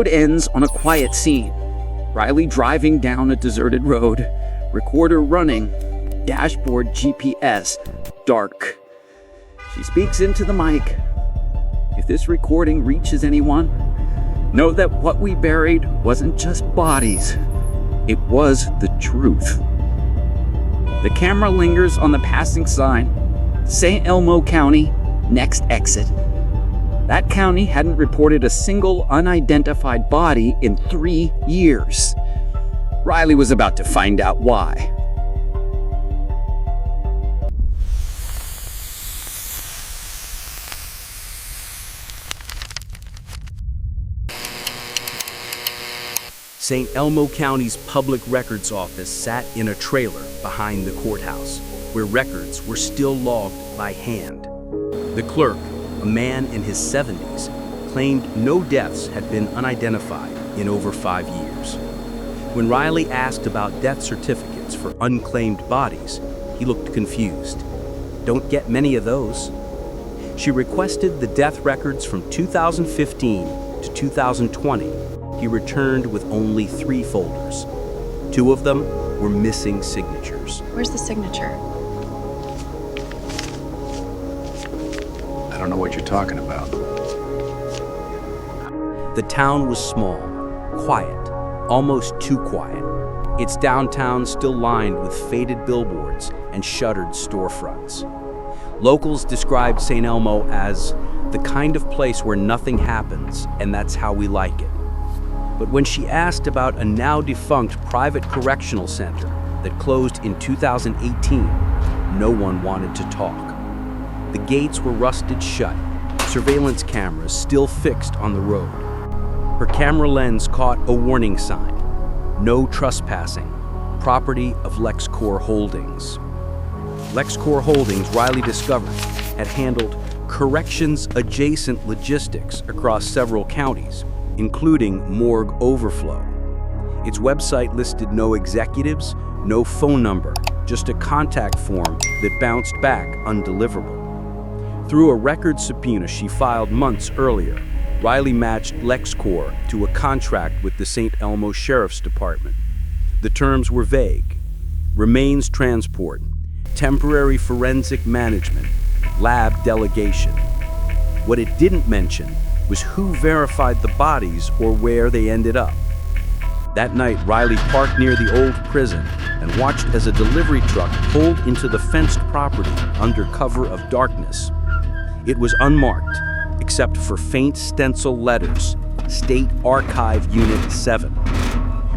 It ends on a quiet scene. Riley driving down a deserted road, recorder running, dashboard GPS, dark. She speaks into the mic. If this recording reaches anyone, know that what we buried wasn't just bodies. It was the truth. The camera lingers on the passing sign, St.Elmo County, next exit. That county hadn't reported a single unidentified body in 3 years. Riley was about to find out why. St.Elmo County's Public Records Office sat in a trailer behind the courthouse, where records were still logged by hand. The clerk, a man in his 70s, claimed no deaths had been unidentified in over 5 years. When Riley asked about death certificates for unclaimed bodies, he looked confused. Don't get many of those. She requested the death records from 2015 to 2020. He returned with only 3 folders. 2 of them were missing signatures. Where's the signature? I don't know what you're talking about. The town was small, quiet, almost too quiet. Its downtown still lined with faded billboards and shuttered storefronts. Locals described St. Elmo as the kind of place where nothing happens, and that's how we like it. But when she asked about a now-defunct private correctional center that closed in 2018, no one wanted to talk. The gates were rusted shut, surveillance cameras still fixed on the road. Her camera lens caught a warning sign: no trespassing, property of LEXCOR Holdings. LEXCOR Holdings, Riley discovered, had handled corrections-adjacent logistics across several counties, including morgue overflow. Its website listed no executives, no phone number, just a contact form that bounced back undeliverable. Through a record subpoena she filed months earlier, Riley matched LEXCOR to a contract with the St. Elmo Sheriff's Department. The terms were vague: remains transport, temporary forensic management, lab delegation. What it didn't mention was who verified the bodies or where they ended up. That night, Riley parked near the old prison and watched as a delivery truck pulled into the fenced property under cover of darkness. It was unmarked, except for faint stencil letters, State Archive Unit 7.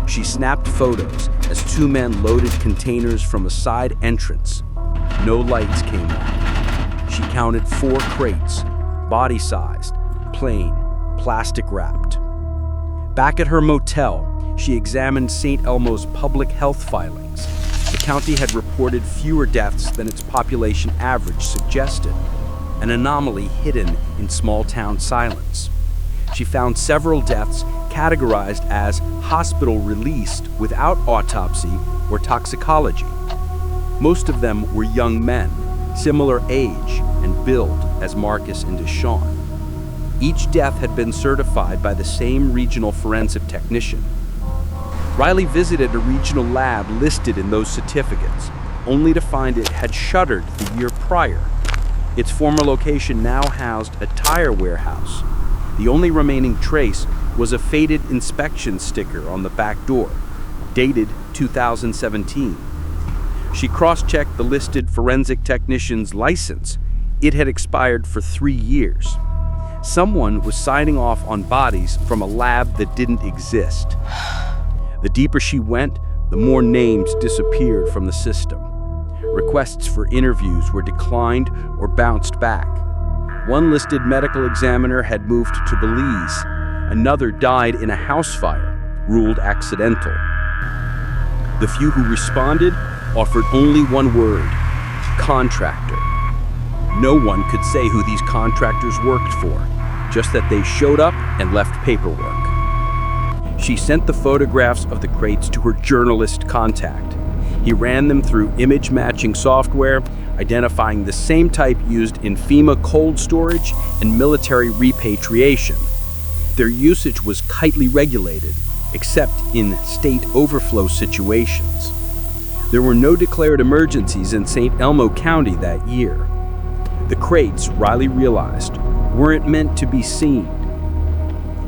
She snapped photos as 2 men loaded containers from a side entrance. No lights came on. She counted 4 crates, body-sized, plain, plastic-wrapped. Back at her motel, she examined St. Elmo's public health filings. The county had reported fewer deaths than its population average suggested, an anomaly hidden in small-town silence. She found several deaths categorized as hospital-released without autopsy or toxicology. Most of them were young men, similar age and build as Marcus and Deshawn. Each death had been certified by the same regional forensic technician. Riley visited a regional lab listed in those certificates, only to find it had shuttered the year prior. Its former location now housed a tire warehouse. The only remaining trace was a faded inspection sticker on the back door, dated 2017. She cross-checked the listed forensic technician's license. It had expired for 3 years. Someone was signing off on bodies from a lab that didn't exist. The deeper she went, the more names disappeared from the system. Requests for interviews were declined or bounced back. One listed medical examiner had moved to Belize. Another died in a house fire, ruled accidental. The few who responded offered only one word: contractor. No one could say who these contractors worked for, just that they showed up and left paperwork. She sent the photographs of the crates to her journalist contact. He ran them through image matching software, identifying the same type used in FEMA cold storage and military repatriation. Their usage was tightly regulated, except in state overflow situations. There were no declared emergencies in St.Elmo County that year. The crates, Riley realized, weren't meant to be seen.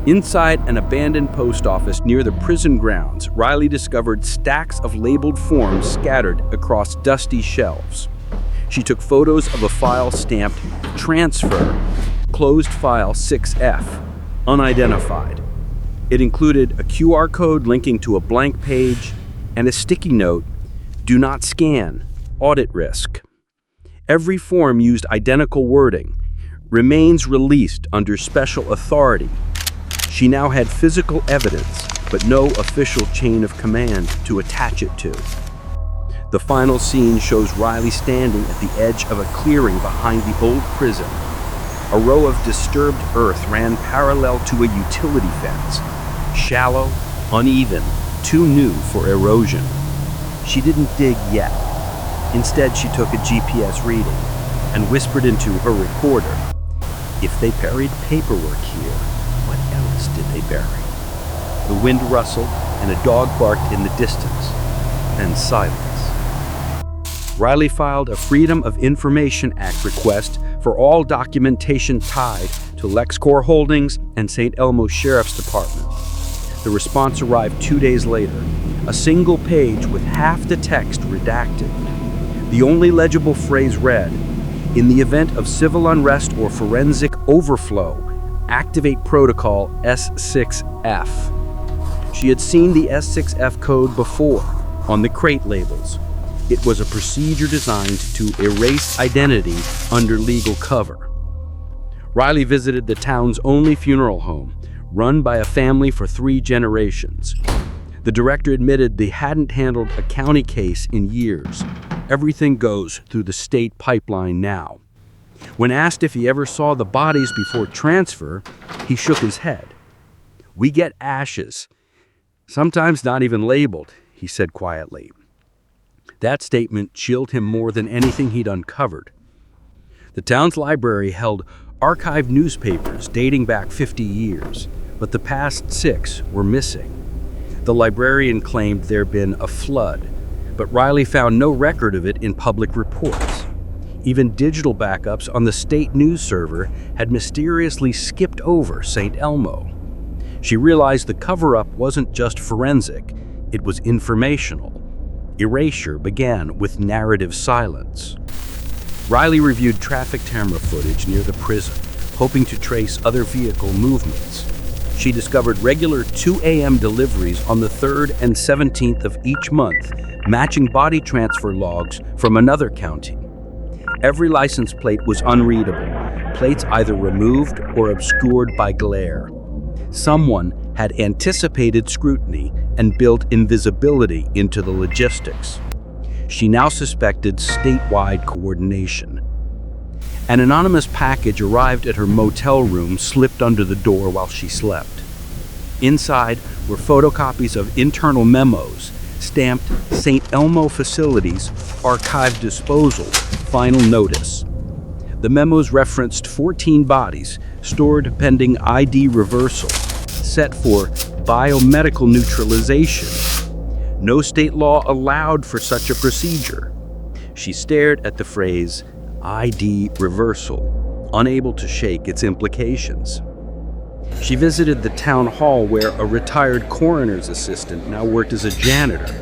Inside an abandoned post office near the prison grounds, Riley discovered stacks of labeled forms scattered across dusty shelves. She took photos of a file stamped "Transfer, Closed File 6F, Unidentified." It included a QR code linking to a blank page and a sticky note, "Do not scan, audit risk." Every form used identical wording, "Remains released under special authority." She now had physical evidence, but no official chain of command to attach it to. The final scene shows Riley standing at the edge of a clearing behind the old prison. A row of disturbed earth ran parallel to a utility fence. Shallow, uneven, too new for erosion. She didn't dig yet. Instead, she took a GPS reading and whispered into her recorder, "If they buried paperwork here, what else did they bury?" The wind rustled and a dog barked in the distance, and silence. Riley filed a Freedom of Information Act request for all documentation tied to LEXCOR Holdings and St.Elmo Sheriff's Department. The response arrived 2 days later, a single page with half the text redacted. The only legible phrase read, "In the event of civil unrest or forensic overflow, activate protocol S6F." She had seen the S6F code before, on the crate labels. It was a procedure designed to erase identity under legal cover. Riley visited the town's only funeral home, run by a family for 3 generations. The director admitted they hadn't handled a county case in years. Everything goes through the state pipeline now. When asked if he ever saw the bodies before transfer, he shook his head. "We get ashes, sometimes not even labeled," he said quietly. That statement chilled him more than anything he'd uncovered. The town's library held archived newspapers dating back 50 years, but the past 6 were missing. The librarian claimed there'd been a flood, but Riley found no record of it in public reports. Even digital backups on the state news server had mysteriously skipped over St.Elmo. She realized the cover-up wasn't just forensic, it was informational. Erasure began with narrative silence. Riley reviewed traffic camera footage near the prison, hoping to trace other vehicle movements. She discovered regular 2 a.m. deliveries on the 3rd and 17th of each month, matching body transfer logs from another county. Every license plate was unreadable, plates either removed or obscured by glare. Someone had anticipated scrutiny and built invisibility into the logistics. She now suspected statewide coordination. An anonymous package arrived at her motel room, slipped under the door while she slept. Inside were photocopies of internal memos, stamped St.Elmo Facilities, Archive Disposal, Final Notice. The memos referenced 14 bodies, stored pending ID reversal, set for biomedical neutralization. No state law allowed for such a procedure. She stared at the phrase, ID reversal, unable to shake its implications. She visited the town hall where a retired coroner's assistant now worked as a janitor.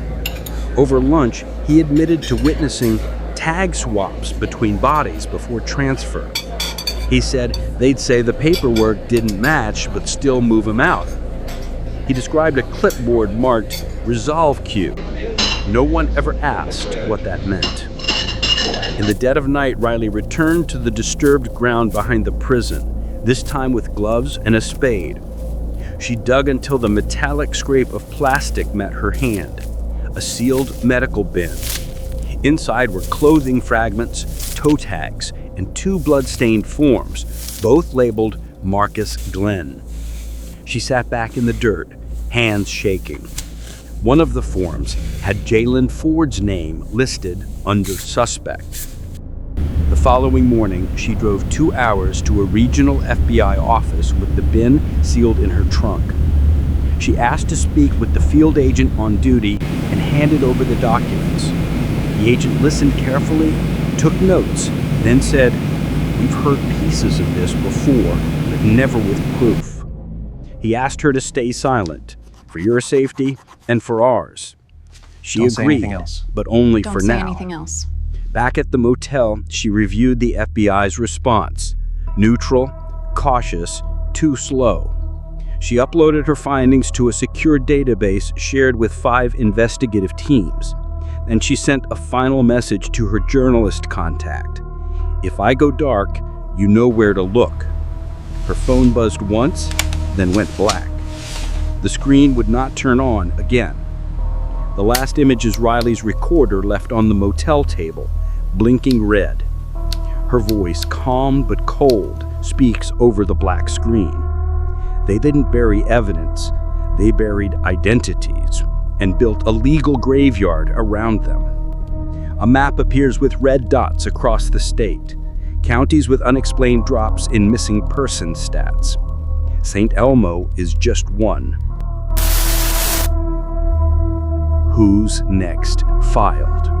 Over lunch, he admitted to witnessing tag swaps between bodies before transfer. He said they'd say the paperwork didn't match but still move him out. He described a clipboard marked Resolve Queue. No one ever asked what that meant. In the dead of night, Riley returned to the disturbed ground behind the prison, this time with gloves and a spade. She dug until the metallic scrape of plastic met her hand, a sealed medical bin. Inside were clothing fragments, toe tags, and 2 blood-stained forms, both labeled Marcus Glenn. She sat back in the dirt, hands shaking. One of the forms had Jalen Ford's name listed under suspect. The following morning, she drove 2 hours to a regional FBI office with the bin sealed in her trunk. She asked to speak with the field agent on duty and handed over the documents. The agent listened carefully, took notes, then said, "We've heard pieces of this before, but never with proof." He asked her to stay silent, for your safety and for ours. She Don't say agreed, anything else. but only Don't for say now. anything else. Back at the motel, she reviewed the FBI's response. Neutral, cautious, too slow. She uploaded her findings to a secure database shared with 5 investigative teams. Then she sent a final message to her journalist contact. "If I go dark, you know where to look." Her phone buzzed once, then went black. The screen would not turn on again. The last image is Riley's recorder left on the motel table, blinking red. Her voice, calm but cold, speaks over the black screen. They didn't bury evidence, they buried identities and built a legal graveyard around them. A map appears with red dots across the state, counties with unexplained drops in missing person stats. St.Elmo is just one. Who's next? Filed.